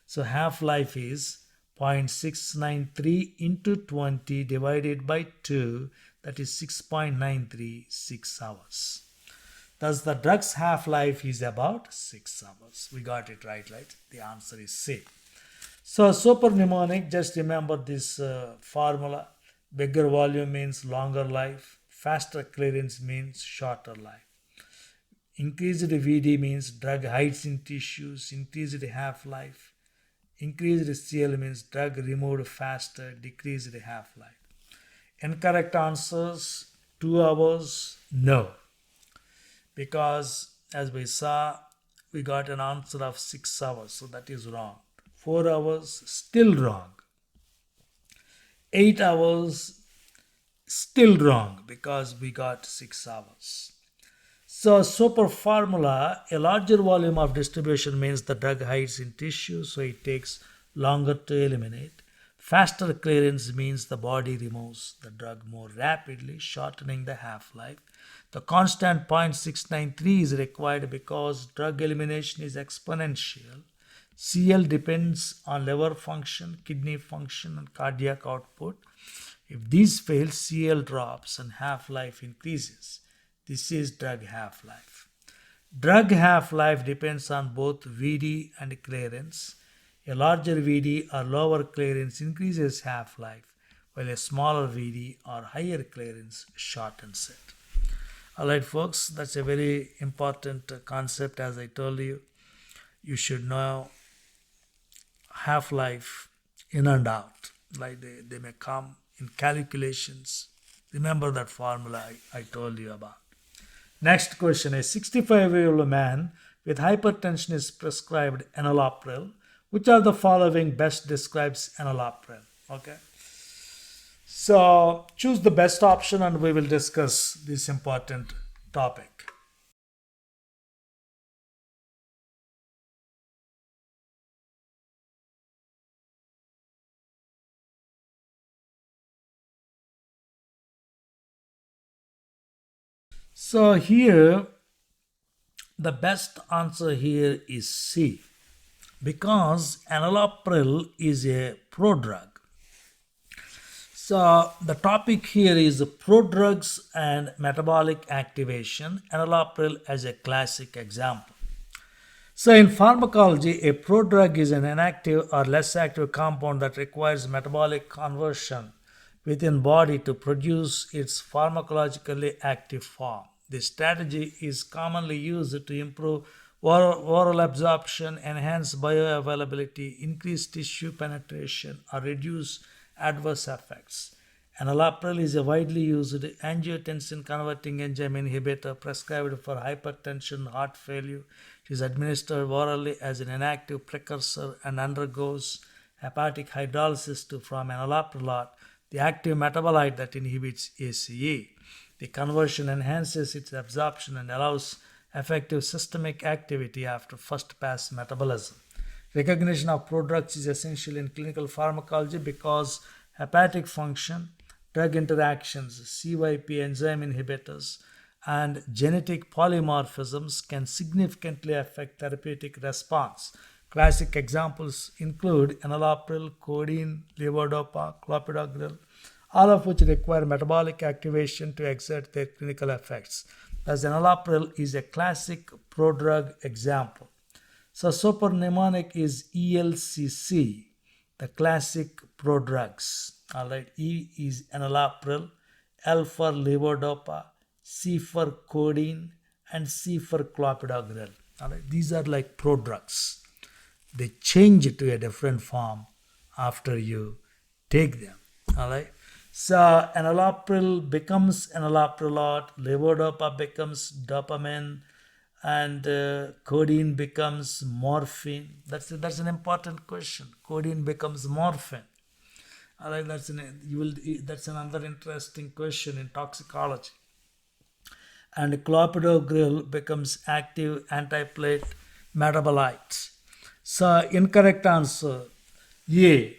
So half-life is 0.693 into 20 divided by 2, that is 6.936 hours. Thus, the drug's half-life is about 6 hours. We got it right? The answer is C. So, supermnemonic, just remember this formula. Bigger volume means longer life. Faster clearance means shorter life. Increased Vd means drug hides in tissues, increased half-life. Increased Cl means drug removed faster, decreased half-life. Incorrect answers, 2 hours, no. Because as we saw, we got an answer of 6 hours, so that is wrong. 4 hours, still wrong. 8 hours, still wrong because we got 6 hours. So, super formula, a larger volume of distribution means the drug hides in tissue, so it takes longer to eliminate. Faster clearance means the body removes the drug more rapidly, shortening the half-life. The constant 0.693 is required because drug elimination is exponential. CL depends on liver function, kidney function, and cardiac output. If these fail, CL drops and half-life increases. This is drug half-life. Drug half-life depends on both VD and clearance. A larger VD or lower clearance increases half-life, while a smaller VD or higher clearance shortens it. Alright folks, that's a very important concept. As I told you, you should know half-life in and out. Like they may come in calculations. Remember that formula I told you about. Next question. A 65-year-old man with hypertension is prescribed enalapril. Which of the following best describes enalapril? Okay. So choose the best option and we will discuss this important topic. So here, the best answer here is C, because enalapril is a prodrug. So the topic here is prodrugs and metabolic activation, enalapril as a classic example. So in pharmacology, a prodrug is an inactive or less active compound that requires metabolic conversion within body to produce its pharmacologically active form. This strategy is commonly used to improve oral absorption, enhance bioavailability, increase tissue penetration, or reduce adverse effects. Enalapril is a widely used angiotensin-converting enzyme inhibitor prescribed for hypertension, heart failure. It is administered orally as an inactive precursor and undergoes hepatic hydrolysis to form enalapril, the active metabolite that inhibits ACE. The conversion enhances its absorption and allows effective systemic activity after first-pass metabolism. Recognition of prodrugs is essential in clinical pharmacology because hepatic function, drug interactions, CYP enzyme inhibitors, and genetic polymorphisms can significantly affect therapeutic response. Classic examples include enalapril, codeine, levodopa, clopidogrel, all of which require metabolic activation to exert their clinical effects. Thus, enalapril is a classic prodrug example. So, supermnemonic is ELCC, the classic prodrugs. Alright, E is enalapril, L for levodopa, C for codeine, and C for clopidogrel. Alright, these are like prodrugs. They change to a different form after you take them. Alright. So enalapril becomes enalapril, levodopa becomes dopamine, and codeine becomes morphine. That's an important question. Codeine becomes morphine. Alright, that's another interesting question in toxicology. And clopidogrel becomes active antiplatelet metabolite. So incorrect answer A.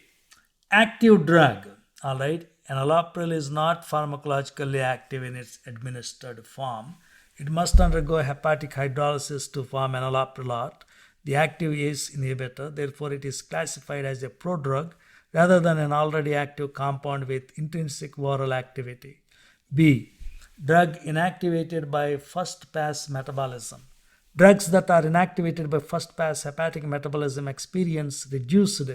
Active drug. Alright. Enalapril is not pharmacologically active in its administered form. It must undergo hepatic hydrolysis to form enalapril, the active ACE inhibitor. Therefore, it is classified as a prodrug rather than an already active compound with intrinsic oral activity. B. Drug inactivated by first-pass metabolism. Drugs that are inactivated by first-pass hepatic metabolism experience reduced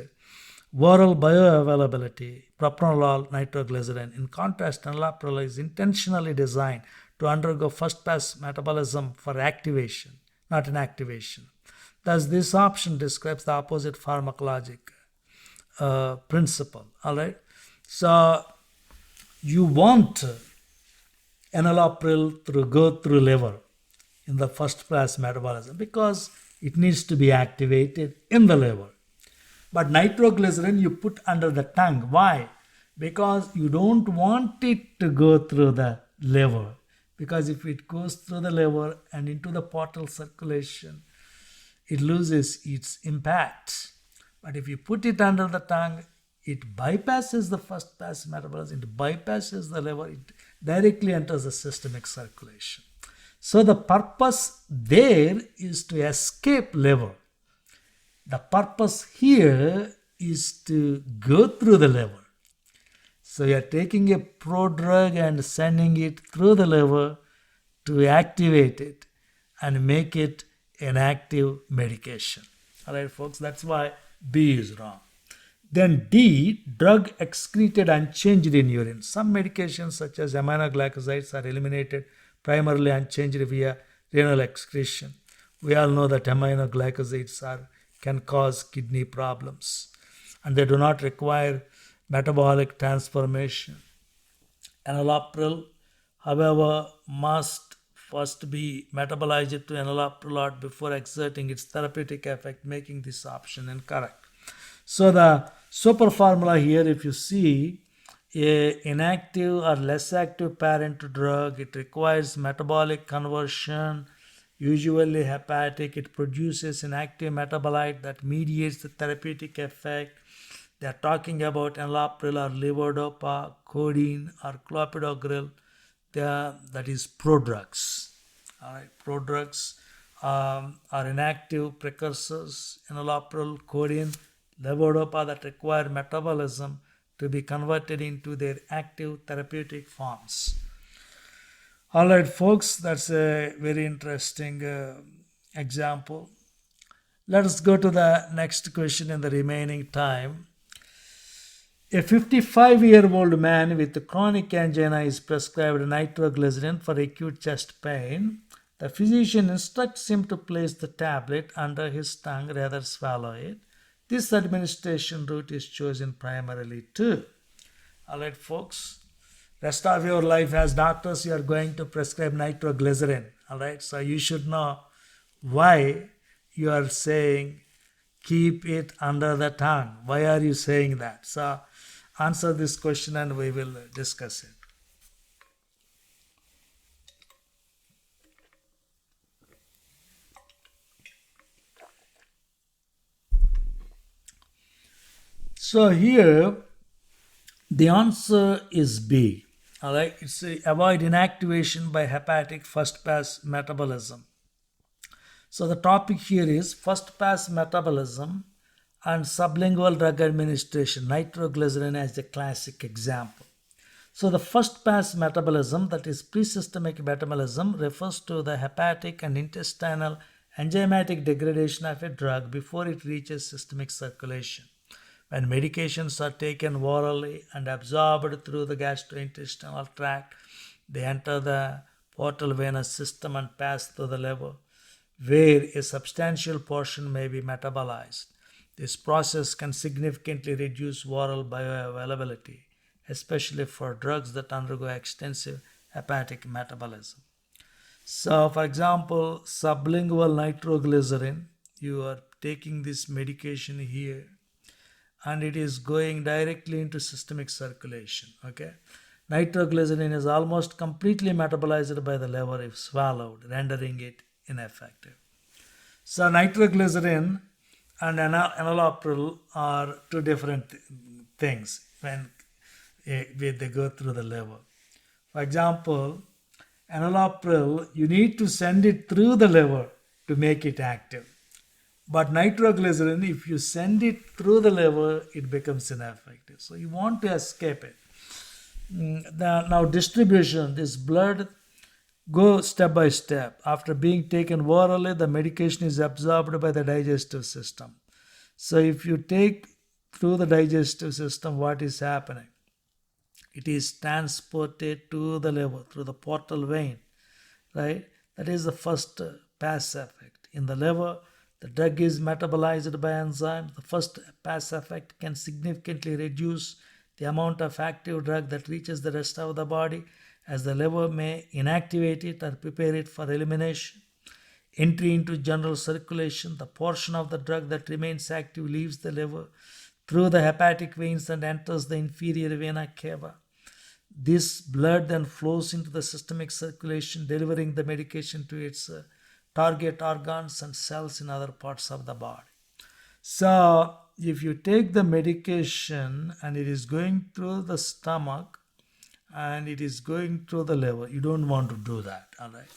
oral bioavailability, propranolol, nitroglycerin. In contrast, enalapril is intentionally designed to undergo first-pass metabolism for activation, not inactivation. Thus, this option describes the opposite pharmacologic principle. All right. So, you want enalapril to go through liver in the first-pass metabolism because it needs to be activated in the liver. But nitroglycerin you put under the tongue. Why? Because you don't want it to go through the liver. because if it goes through the liver and into the portal circulation, it loses its impact. But if you put it under the tongue, it bypasses the first pass metabolism, it bypasses the liver, it directly enters the systemic circulation. So the purpose there is to escape liver. The purpose here is to go through the liver. So you are taking a prodrug and sending it through the liver to activate it and make it an active medication. All right, folks, that's why B is wrong. Then D, drug excreted unchanged in urine. Some medications such as aminoglycosides are eliminated primarily unchanged via renal excretion. We all know that aminoglycosides can cause kidney problems and they do not require metabolic transformation. Enalapril, however, must first be metabolized to enalapril before exerting its therapeutic effect, making this option incorrect. So the super formula here, if you see a inactive or less active parent drug, it requires metabolic conversion, usually hepatic. It produces an active metabolite that mediates the therapeutic effect. They are talking about enalapril or levodopa, codeine or clopidogrel. That is prodrugs. All right, prodrugs are inactive precursors, enalapril, codeine, levodopa that require metabolism to be converted into their active therapeutic forms. All right, folks, that's a very interesting example. Let us go to the next question in the remaining time. A 55-year-old man with chronic angina is prescribed nitroglycerin for acute chest pain. The physician instructs him to place the tablet under his tongue rather than swallow it. This administration route is chosen primarily too. All right, folks. Rest of your life as doctors, you are going to prescribe nitroglycerin. All right, so you should know why you are saying keep it under the tongue. Why are you saying that? So answer this question and we will discuss it. So here the answer is B. All right, it's avoid inactivation by hepatic first pass metabolism. So the topic here is first pass metabolism and sublingual drug administration, nitroglycerin as the classic example. So the first pass metabolism, that is pre-systemic metabolism, refers to the hepatic and intestinal enzymatic degradation of a drug before it reaches systemic circulation. When medications are taken orally and absorbed through the gastrointestinal tract, they enter the portal venous system and pass through the liver, where a substantial portion may be metabolized. This process can significantly reduce oral bioavailability, especially for drugs that undergo extensive hepatic metabolism. So, for example, sublingual nitroglycerin, you are taking this medication here and it is going directly into systemic circulation. Okay, nitroglycerin is almost completely metabolized by the liver if swallowed, rendering it ineffective. So nitroglycerin and enalapril are two different things when they go through the liver. For example, enalapril, you need to send it through the liver to make it active. But nitroglycerin, if you send it through the liver, it becomes ineffective. So you want to escape it. Now distribution, this blood go step by step. After being taken orally, the medication is absorbed by the digestive system. So if you take through the digestive system, what is happening? It is transported to the liver through the portal vein, right? That is the first pass effect. In the liver, the drug is metabolized by enzymes. The first pass effect can significantly reduce the amount of active drug that reaches the rest of the body, as the liver may inactivate it or prepare it for elimination. Entry into general circulation, the portion of the drug that remains active leaves the liver through the hepatic veins and enters the inferior vena cava. This blood then flows into the systemic circulation, delivering the medication to its target organs and cells in other parts of the body. So, if you take the medication and it is going through the stomach and it is going through the liver, you don't want to do that. All right.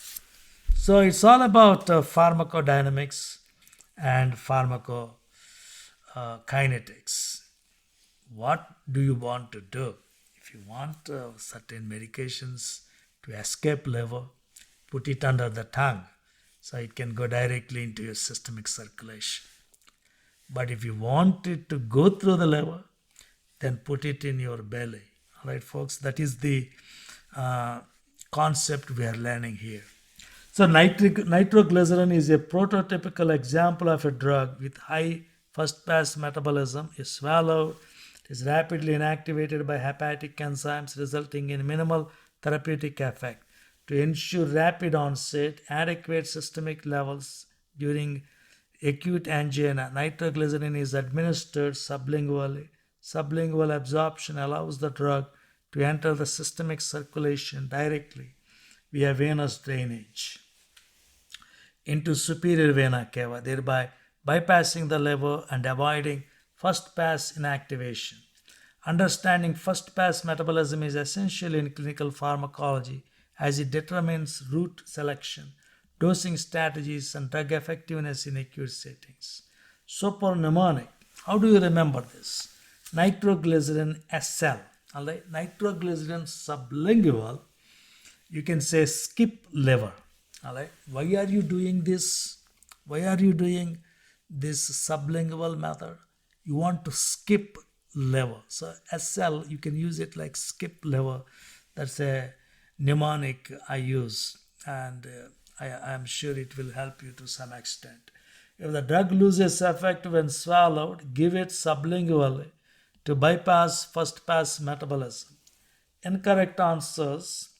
So, it's all about pharmacodynamics and pharmacokinetics. What do you want to do? If you want certain medications to escape liver, put it under the tongue so it can go directly into your systemic circulation. But if you want it to go through the liver, then put it in your belly. All right, folks, that is the concept we are learning here. So nitroglycerin is a prototypical example of a drug with high first-pass metabolism. Is swallowed, it is rapidly inactivated by hepatic enzymes, resulting in minimal therapeutic effect. To ensure rapid onset, adequate systemic levels during acute angina, nitroglycerin is administered sublingually. Sublingual absorption allows the drug to enter the systemic circulation directly via venous drainage into superior vena cava, thereby bypassing the liver and avoiding first-pass inactivation. Understanding first-pass metabolism is essential in clinical pharmacology as it determines route selection, dosing strategies, and drug effectiveness in acute settings. Supermnemonic. How do you remember this? Nitroglycerin SL. All right. Nitroglycerin sublingual. You can say skip liver. All right. Why are you doing this? Why are you doing this sublingual method? You want to skip liver. So SL, you can use it like skip liver. That's a mnemonic I use, and I am sure it will help you to some extent. If the drug loses effect when swallowed, give it sublingually to bypass first-pass metabolism. Incorrect answers.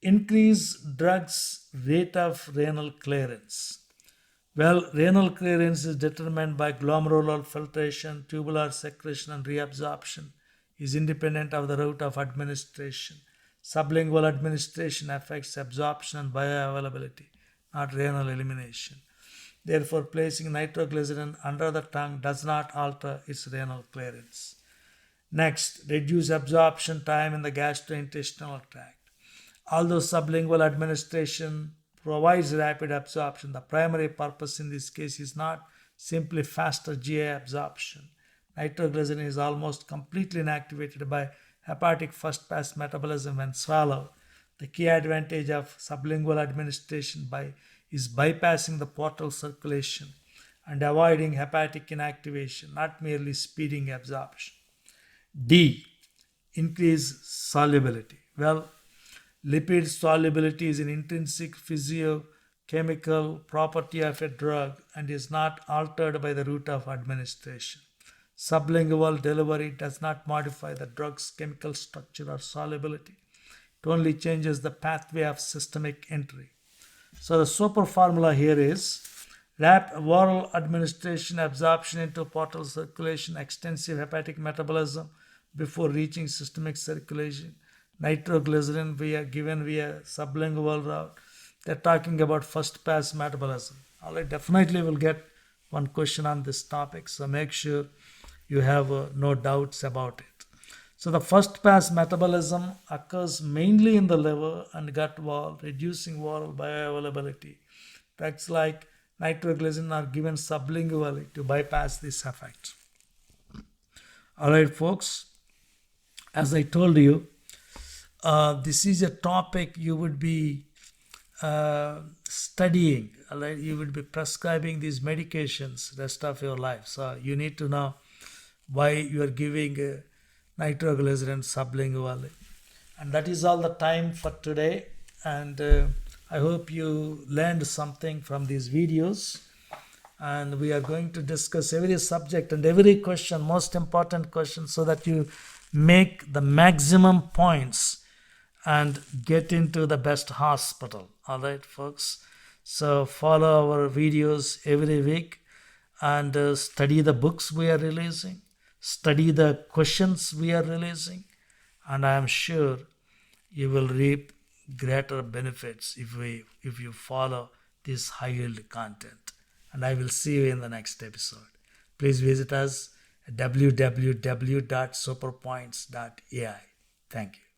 Increase drug's rate of renal clearance. Well, renal clearance is determined by glomerular filtration, tubular secretion, and reabsorption is independent of the route of administration. Sublingual administration affects absorption and bioavailability, not renal elimination. Therefore, placing nitroglycerin under the tongue does not alter its renal clearance. Next, reduce absorption time in the gastrointestinal tract. Although sublingual administration provides rapid absorption, the primary purpose in this case is not simply faster GI absorption. Nitroglycerin is almost completely inactivated by hepatic first-pass metabolism when swallowed. The key advantage of sublingual administration is bypassing the portal circulation and avoiding hepatic inactivation, not merely speeding absorption. D. Increase solubility. Well, lipid solubility is an intrinsic physiochemical property of a drug and is not altered by the route of administration. Sublingual delivery does not modify the drug's chemical structure or solubility. It only changes the pathway of systemic entry. So the super formula here is oral administration, absorption into portal circulation, extensive hepatic metabolism before reaching systemic circulation, nitroglycerin given via sublingual route. They're talking about first pass metabolism. All right, definitely we'll get one question on this topic, so make sure you have no doubts about it. So the first pass metabolism occurs mainly in the liver and gut wall, reducing oral bioavailability. Drugs like nitroglycerin are given sublingually to bypass this effect. All right, folks, as I told you, this is a topic you would be studying. All right, you would be prescribing these medications rest of your life. So you need to know why you are giving nitroglycerin sublingually. And that is all the time for today. And I hope you learned something from these videos. And we are going to discuss every subject and every question, most important question, so that you make the maximum points and get into the best hospital. All right, folks. So follow our videos every week and study the books we are releasing. Study the questions we are releasing and I am sure you will reap greater benefits if you follow this high yield content. And I will see you in the next episode. Please visit us at www.superpoints.ai. Thank you.